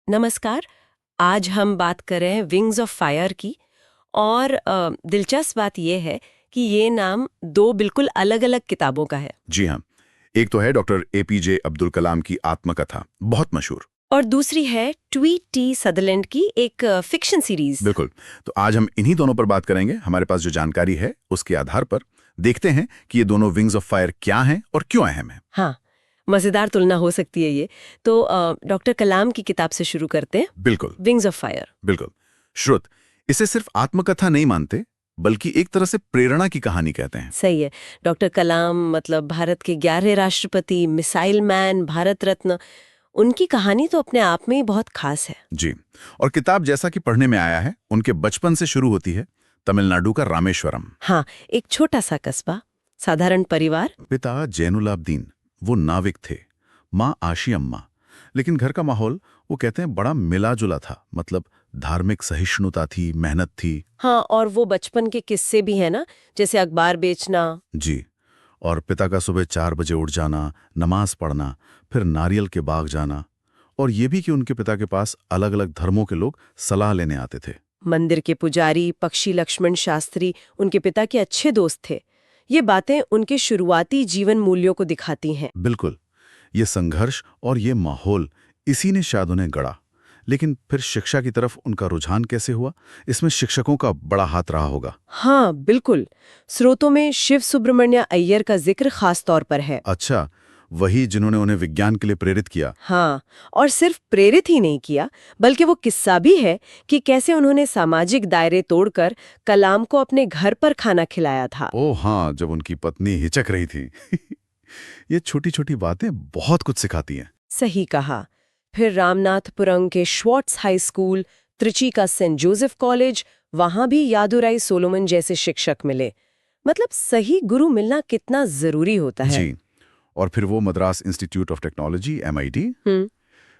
नमस्कार। आज हम बात कर रहे हैं विंग्स ऑफ फायर की। और दिलचस्प बात यह है कि ये नाम दो बिल्कुल अलग-अलग किताबों का है। जी हाँ। एक तो है डॉक्टर एपीजे अब्दुल कलाम की आत्मकथा, बहुत मशहूर। और दूसरी है ट्वीट टी सदरलैंड की एक फिक्शन सीरीज। बिल्कुल। तो आज हम इन्हीं दोनों पर बात करेंगे। हमारे पास जो जानकारी है उसके आधार पर देखते हैं कि ये दोनों विंग्स ऑफ फायर क्या हैं और क्यों अहम हैं। हाँ, मजेदार तुलना हो सकती है ये। तो डॉक्टर कलाम की किताब से शुरू करते हैं। बिल्कुल विंग्स ऑफ फायर। बिल्कुल। श्रुत, इसे सिर्फ आत्मकथा नहीं मानते, बल्कि एक तरह से प्रेरणा की कहानी कहते हैं। सही है। डॉक्टर कलाम मतलब भारत के 11 राष्ट्रपति, मिसाइल मैन, भारत रत्न। उनकी कहानी तो अपने आप में ही बहुत खास है। जी। और किताब जैसा कि पढ़ने में आया है, उनके बचपन से शुरू होती है तमिलनाडु का रामेश्वरम। हाँ, एक छोटा सा कस्बा, साधारण परिवार। पिता जैनुलाब्दीन, वो नाविक थे। माँ आशी अम्मा। लेकिन घर का माहौल, वो कहते हैं, बड़ा मिला जुला था। मतलब धार्मिक सहिष्णुता थी, मेहनत थी। हाँ, और वो बचपन के किस्से भी है ना, जैसे अखबार बेचना। जी। और पिता का सुबह 4 बजे उठ जाना, नमाज पढ़ना, फिर नारियल के बाग जाना। और ये भी कि उनके पिता के पास अलग अलग धर्मों के लोग सलाह लेने आते थे। मंदिर के पुजारी पक्षी लक्ष्मण शास्त्री उनके पिता के अच्छे दोस्त थे। ये बातें उनके शुरुआती जीवन मूल्यों को दिखाती हैं। बिल्कुल। ये संघर्ष और ये माहौल, इसी ने शायद उन्हें गढ़ा। लेकिन फिर शिक्षा की तरफ उनका रुझान कैसे हुआ, इसमें शिक्षकों का बड़ा हाथ रहा होगा। हाँ, बिल्कुल। स्रोतों में शिव सुब्रमण्य अय्यर का जिक्र खास तौर पर है। अच्छा, वही जिन्होंने उन्हें विज्ञान के लिए प्रेरित किया। हाँ, और सिर्फ प्रेरित ही नहीं किया, बल्कि वो किस्सा भी है कि कैसे उन्होंने सामाजिक दायरे तोड़कर कलाम को अपने घर पर खाना खिलाया था। ओह हाँ, जब उनकी पत्नी हिचक रही थी। ये छोटी छोटी बातें बहुत कुछ सिखाती हैं। सही कहा। फिर रामनाथपुरम के श्वार्ट्स हाई स्कूल, त्रिची का सेंट जोसेफ कॉलेज, वहां भी यादुराई सोलोमन जैसे शिक्षक मिले। मतलब सही गुरु मिलना कितना जरूरी होता है। जी। और फिर वो Madras institute of technology, MIT। हम्म।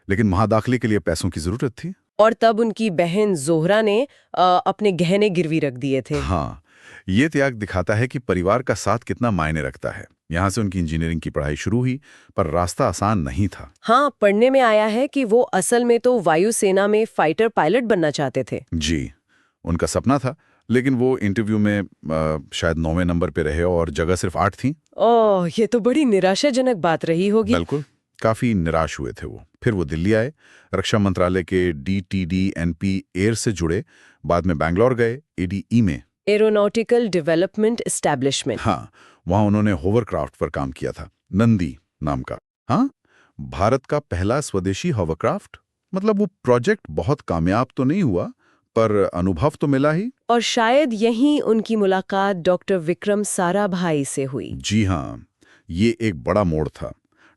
लेकिन वहां दाखिले के लिए पैसों की जरूरत थी। और तब उनकी बहन जोहरा ने अपने गहने गिरवी रख दिए थे। हाँ, ये त्याग दिखाता है कि परिवार का साथ कितना मायने रखता है। यहाँ से उनकी इंजीनियरिंग की पढ़ाई शुरू हुई, पर रास्ता आसान नहीं था। हाँ, पढ़ने में आया है कि वो असल में तो वायुसेना में फाइटर पायलट बनना चाहते थे। जी, उनका सपना था। लेकिन वो इंटरव्यू में शायद 9वें नंबर पे रहे और जगह सिर्फ 8 थी। ओह, ये तो बड़ी निराशाजनक बात रही होगी। बिल्कुल। काफी निराश हुए थे वो। फिर वो दिल्ली आए, रक्षा मंत्रालय के DTDNP एयर से जुड़े। बाद में बैंगलोर गए, ADE में। Aeronautical development establishment. हाँ, वहां उन्होंने होवरक्राफ्ट पर काम किया था, नंदी नाम का। हाँ, भारत का पहला स्वदेशी होवरक्राफ्ट। मतलब वो प्रोजेक्ट बहुत कामयाब तो नहीं हुआ, पर अनुभव तो मिला ही। और शायद यहीं उनकी मुलाकात डॉक्टर विक्रम साराभाई से हुई। जी हाँ, ये एक बड़ा मोड़ था।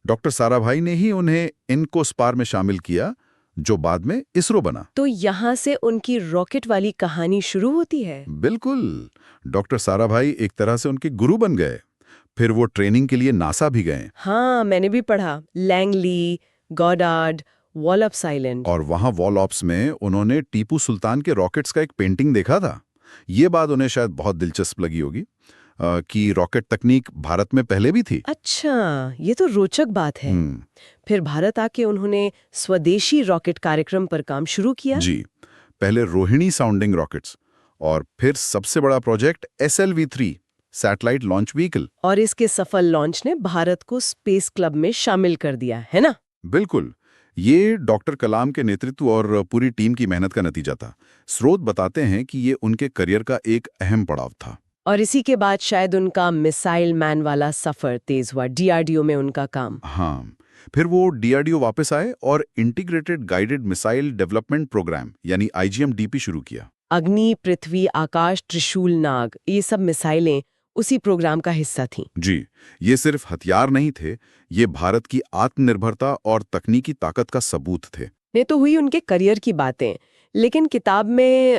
डॉक्टर साराभाई ने ही उन्हें इनकोस्पार में शामिल किया, जो बाद में इसरो बना। तो यहाँ से उनकी रॉकेट वाली कहानी शुरू होती है। बिल्कुल। डॉक्टर साराभाई एक तरह से उनके गुरु बन गए। फिर वो ट्रेनिंग के लिए नासा भी गए। हाँ, मैंने भी पढ़ा। Langley, Goddard, Wallops Island. और वहां वॉल ऑप्स में उन्होंने टीपू सुल्तान के रॉकेट्स का एक पेंटिंग देखा था। ये बात उन्हें शायद बहुत दिलचस्प लगी होगी कि रॉकेट तकनीक भारत में पहले भी थी। अच्छा, ये तो रोचक बात है। हम्म। फिर भारत आके उन्होंने स्वदेशी रॉकेट कार्यक्रम पर काम शुरू किया। जी। पहले रोहिणी साउंडिंग रॉकेट्स, और फिर सबसे बड़ा project SLV-3 satellite launch vehicle. और इसके सफल लॉन्च ने भारत को स्पेस क्लब में शामिल कर दिया, है ना? बिल्कुल। ये डॉक्टर कलाम के नेतृत्व और पूरी टीम की मेहनत का नतीजा था। स्रोत बताते हैं कि ये उनके करियर का एक अहम पड़ाव था। और इसी के बाद शायद उनका मिसाइल मैन वाला सफर तेज हुआ, DRDO में उनका काम। हाँ, फिर वो DRDO वापस आए और integrated guided missile development programme यानी IGM-DP शुरू किया। अग्नि, पृथ्वी, आकाश, त्रिशूल, नाग, ये सब मिसाइलें उसी प्रोग्राम का हिस्सा थीं। जी, ये सिर्फ हथियार नहीं थे, ये भारत की आत्मनिर्भरता और तकनीकी ताकत का सबूत थे। ये तो हुई उनके करियर की बातें, लेकिन किताब में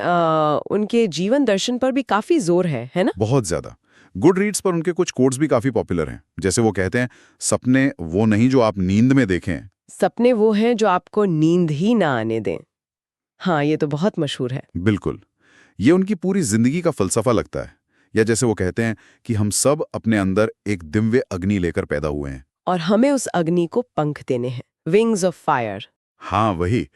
उनके जीवन दर्शन पर भी काफी जोर है ना? बहुत ज्यादा। गुड रीड्स पर उनके कुछ कोट्स भी काफी पॉपुलर हैं। जैसे वो कहते हैं, सपने वो नहीं जो आप नींद में देखें। सपने वो हैं जो आपको नींद ही ना आने दें। हाँ, ये तो बहुत मशहूर है। बिल्कुल। ये उनकी पूरी जिंदगी का फलसफा लगता है। या जैसे वो कहते हैं कि हम सब अपने अंदर एक दिव्य अग्नि लेकर पैदा हुए हैं, और हमें उस अग्नि को पंख देने हैं। Wings of fire. हाँ वही।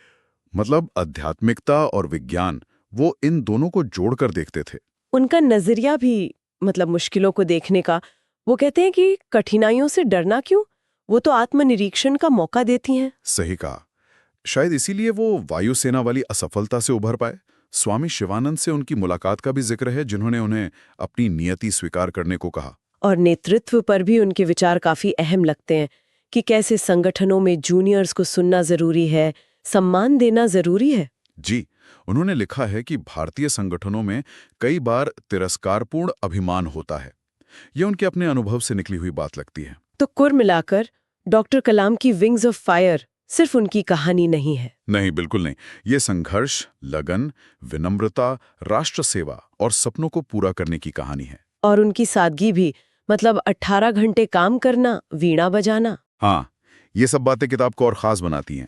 मतलब आध्यात्मिकता और विज्ञान, वो इन दोनों को जोड़कर देखते थे। उनका नजरिया भी मतलब मुश्किलों को देखने का, वो कहते हैं कि कठिनाइयों से डरना क्यों, वो तो आत्मनिरीक्षण का मौका देती हैं। सही कहा। शायद इसीलिए वो वायुसेना वाली असफलता से उभर पाए। स्वामी शिवानंद से उनकी मुलाकात का भी जिक्र है, जिन्होंने उन्हें अपनी नियति स्वीकार करने को कहा। और नेतृत्व पर भी उनके विचार काफी अहम लगते हैं कि कैसे संगठनों में जूनियर्स को सुनना जरूरी है, सम्मान देना जरूरी है। जी, उन्होंने लिखा है कि भारतीय संगठनों में कई बार तिरस्कारपूर्ण अभिमान होता है। ये उनके अपने अनुभव से निकली हुई बात लगती है। तो कुल मिलाकर डॉक्टर कलाम की विंग्स ऑफ फायर सिर्फ उनकी कहानी नहीं है। नहीं, बिल्कुल नहीं। ये संघर्ष, लगन, विनम्रता, राष्ट्र सेवा और सपनों को पूरा करने की कहानी है। और उनकी सादगी भी, मतलब 18 घंटे काम करना, वीणा बजाना। हाँ, ये सब बातें किताब को और खास बनाती हैं।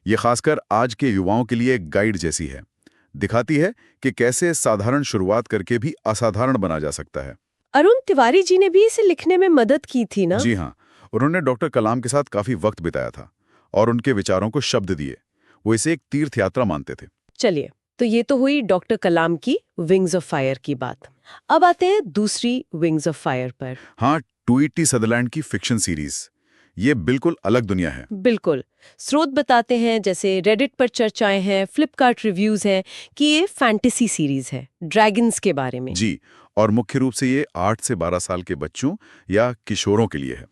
ये खासकर आज के युवाओं के लिए एक गाइड जैसी है। दिखाती है कि कैसे साधारण शुरुआत करके भी असाधारण बना जा सकता है। अरुण तिवारी जी ने भी इसे लिखने में मदद की थी ना? जी हाँ, उन्होंने डॉक्टर कलाम के साथ काफी वक्त बिताया था और उनके विचारों को शब्द दिए। वो इसे एक तीर्थ यात्रा मानते थे। चलिए, तो ये तो हुई डॉक्टर कलाम की विंग्स ऑफ फायर की बात। अब आते हैं दूसरी विंग्स ऑफ फायर पर। हाँ, ट्वीटी सदरलैंड की फिक्शन सीरीज, ये बिल्कुल अलग दुनिया है। बिल्कुल। स्रोत बताते हैं, जैसे रेडिट पर चर्चाएं हैं, फ्लिपकार्ट रिव्यूज हैं, कि ये फैंटेसी सीरीज है ड्रैगन्स के बारे में। जी, और मुख्य रूप से ये 8 से 12 साल के बच्चों या किशोरों के लिए है।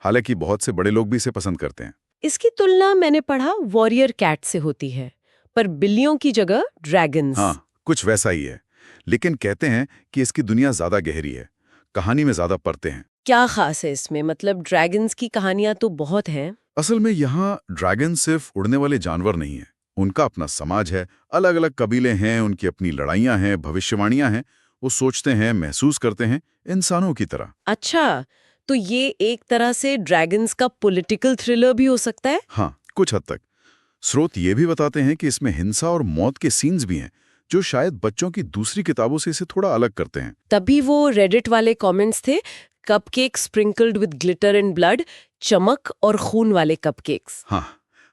हालांकि बहुत से बड़े लोग भी इसे पसंद करते हैं। इसकी तुलना मैंने पढ़ा वॉरियर कैट से होती है, पर बिल्लियों की जगह ड्रैगन्स। हाँ, कुछ वैसा ही है, लेकिन कहते हैं कि इसकी दुनिया ज्यादा गहरी है, कहानी में ज्यादा परतें हैं। क्या खास है इसमें? मतलब ड्रैगन्स की कहानियां तो बहुत हैं। असल में यहाँ ड्रैगन सिर्फ उड़ने वाले जानवर नहीं है, उनका अपना समाज है, अलग अलग कबीले हैं, उनकी अपनी लड़ाइयाँ हैं, भविष्यवाणियाँ हैं। वो सोचते हैं, महसूस करते हैं, इंसानों की तरह। अच्छा, तो ये एक तरह से ड्रैगन्स का पॉलिटिकल थ्रिलर भी हो सकता है? हाँ, कुछ हद तक। स्रोत ये भी बताते हैं कि इसमें हिंसा और मौत के सीन्स भी हैं, जो शायद बच्चों की दूसरी किताबों से इसे थोड़ा अलग करते हैं। तभी वो रेडिट वाले कमेंट्स थे, cupcake sprinkled with glitter and blood, चमक और खून वाले कपकेक्स। हाँ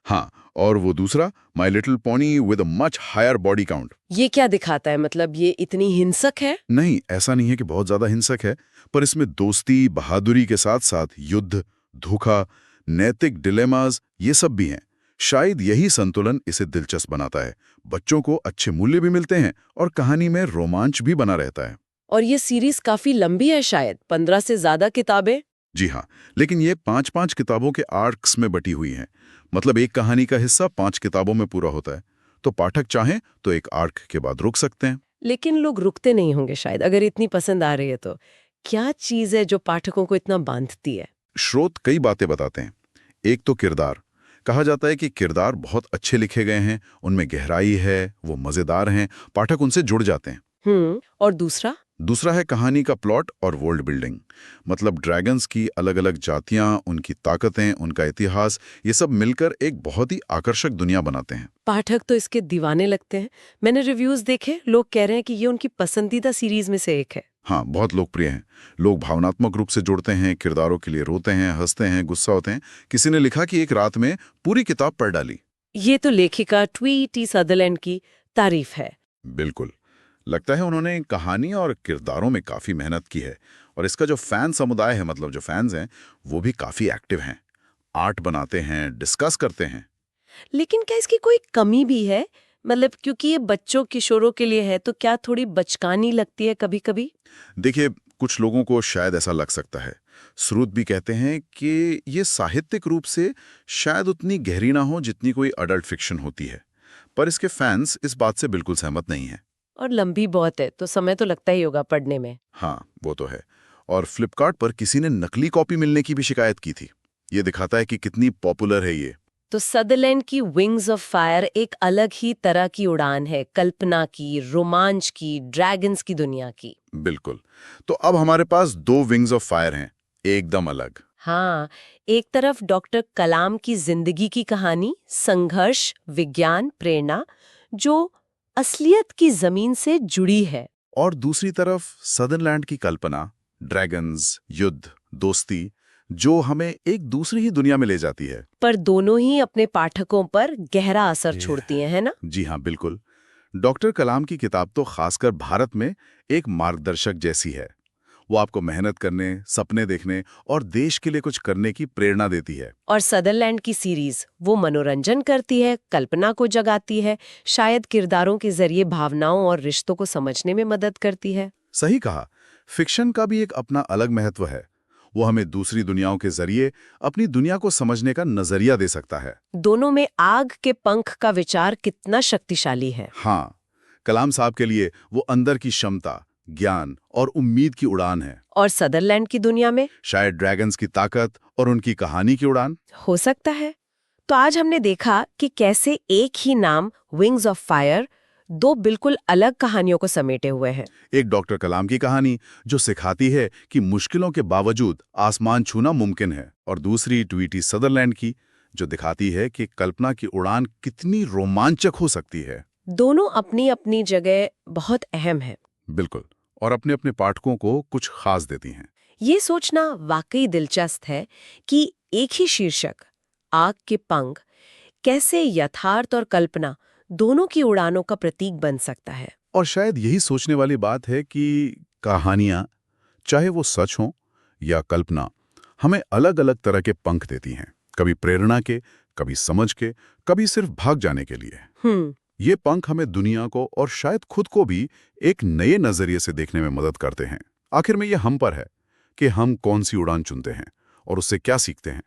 हाँ, और वो दूसरा, My Little Pony with a much higher body count. ये क्या दिखाता है? मतलब ये इतनी हिंसक है? नहीं, ऐसा नहीं है कि बहुत ज्यादा हिंसक है, पर इसमें दोस्ती, बहादुरी के साथ साथ युद्ध, धोखा, नैतिक डिलेमास, ये सब भी हैं। शायद यही संतुलन इसे दिलचस्प बनाता है। बच्चों को अच्छे मूल्य भी मिलते हैं और कहानी में रोमांच भी बना रहता है। और ये सीरीज काफी लंबी है, शायद 15 से ज्यादा किताबें। जी हाँ, लेकिन ये 5-5 किताबों के आर्क्स में बटी हुई हैं। मतलब एक कहानी का हिस्सा 5 किताबों में पूरा होता है। तो पाठक चाहें तो एक आर्क के बाद रुक सकते हैं। लेकिन लोग रुकते नहीं होंगे शायद, अगर इतनी पसंद आ रही है तो। क्या चीज है जो पाठकों को इतना बांधती है? स्रोत कई बातें बताते हैं। एक तो किरदार। कहा जाता है कि किरदार बहुत अच्छे लिखे गए हैं, उनमें गहराई है, वो मजेदार हैं, पाठक उनसे जुड़ जाते हैं। और दूसरा? दूसरा है कहानी का प्लॉट और वर्ल्ड बिल्डिंग। मतलब ड्रैगन्स की अलग अलग जातियां, उनकी ताकतें, उनका इतिहास, ये सब मिलकर एक बहुत ही आकर्षक दुनिया बनाते हैं। पाठक तो इसके दीवाने लगते हैं। मैंने रिव्यूज देखे, लोग कह रहे हैं कि ये उनकी पसंदीदा सीरीज में से एक है। हाँ, बहुत लोकप्रिय हैं। लोग भावनात्मक रूप से जुड़ते हैं, किरदारों के लिए रोते हैं, हंसते हैं, गुस्सा होते हैं। किसी ने लिखा कि एक रात में पूरी किताब पढ़ डाली। ये तो लेखिका ट्वीटी सदरलैंड की तारीफ है। बिल्कुल। लगता है उन्होंने कहानी और किरदारों में काफी मेहनत की है। और इसका जो फैन समुदाय है, मतलब जो फैंस हैं, वो भी काफी एक्टिव हैं। आर्ट बनाते हैं, डिस्कस करते हैं। लेकिन क्या इसकी कोई कमी भी है? मतलब क्योंकि ये बच्चों किशोरों के लिए है, तो क्या थोड़ी बचकानी लगती है कभी कभी? देखिए, कुछ लोगों को शायद ऐसा लग सकता है। स्रोत भी कहते हैं कि ये साहित्यिक रूप से शायद उतनी गहरी ना हो जितनी कोई अडल्ट फिक्शन होती है। पर इसके फैंस इस बात से बिल्कुल सहमत नहीं हैं। और लंबी बहुत है, तो समय तो लगता ही होगा पढ़ने में। हाँ, वो तो है। और फ्लिपकार्ट पर किसी ने नकली कॉपी मिलने की भी शिकायत की थी। ये दिखाता है कि कितनी पॉपुलर है ये। तो सदरलैंड की विंग्स ऑफ फायर एक अलग ही तरह की उड़ान है, कल्पना की, रोमांच की, ड्रैगन्स की दुनिया की। बिल्कुल। तो अब हमारे पास 2 विंग्स ऑफ फायर हैं, एकदम अलग। हाँ, एक तरफ डॉक्टर कलाम की जिंदगी की कहानी, संघर्ष, विज्ञान, प्रेरणा, जो असलियत की जमीन से जुड़ी है। और दूसरी तरफ सदरलैंड की कल्पना, ड्रैगन्स, युद्ध, दोस्ती, जो हमें एक दूसरी ही दुनिया में ले जाती है। पर दोनों ही अपने पाठकों पर गहरा असर छोड़ती हैं, है ना? जी हाँ, बिल्कुल। डॉक्टर कलाम की किताब तो खासकर भारत में एक मार्गदर्शक जैसी है। वो आपको मेहनत करने, सपने देखने और देश के लिए कुछ करने की प्रेरणा देती है। और सदरलैंड की सीरीज वो मनोरंजन करती है, कल्पना को जगाती है, शायद किरदारों के जरिए भावनाओं और रिश्तों को समझने में मदद करती है। सही कहा। फिक्शन का भी एक अपना अलग महत्व है। वो हमें दूसरी दुनियाओं के जरिए अपनी दुनिया को समझने का नजरिया दे सकता है। दोनों में आग के पंख का विचार कितना शक्तिशाली है। हाँ, कलाम साहब के लिए वो अंदर की क्षमता, ज्ञान और उम्मीद की उड़ान है। और सदरलैंड की दुनिया में शायद ड्रैगन्स की ताकत और उनकी कहानी की उड़ान। हो सकता है। तो आज हमने देखा कि कैसे एक ही नाम विंग्स ऑफ फायर दो बिल्कुल अलग कहानियों को समेटे हुए है। एक डॉक्टर कलाम की कहानी जो सिखाती है कि मुश्किलों के बावजूद आसमान छूना मुमकिन है, और दूसरी ट्वीटी सदरलैंड की जो दिखाती है कि कल्पना की उड़ान कितनी रोमांचक हो सकती है। दोनों अपनी अपनी जगह बहुत अहम है। बिल्कुल, और अपने अपने पाठकों को कुछ खास देती हैं। ये सोचना वाकई दिलचस्प है कि एक ही शीर्षक आग के पंख कैसे यथार्थ और कल्पना दोनों की उड़ानों का प्रतीक बन सकता है। और शायद यही सोचने वाली बात है कि कहानियां, चाहे वो सच हों या कल्पना, हमें अलग अलग तरह के पंख देती हैं। कभी प्रेरणा के, कभी समझ के, कभी सिर्फ भाग जाने के लिए। ये पंख हमें दुनिया को और शायद खुद को भी एक नए नजरिए से देखने में मदद करते हैं। आखिर में ये हम पर है कि हम कौन सी उड़ान चुनते हैं और उससे क्या सीखते हैं।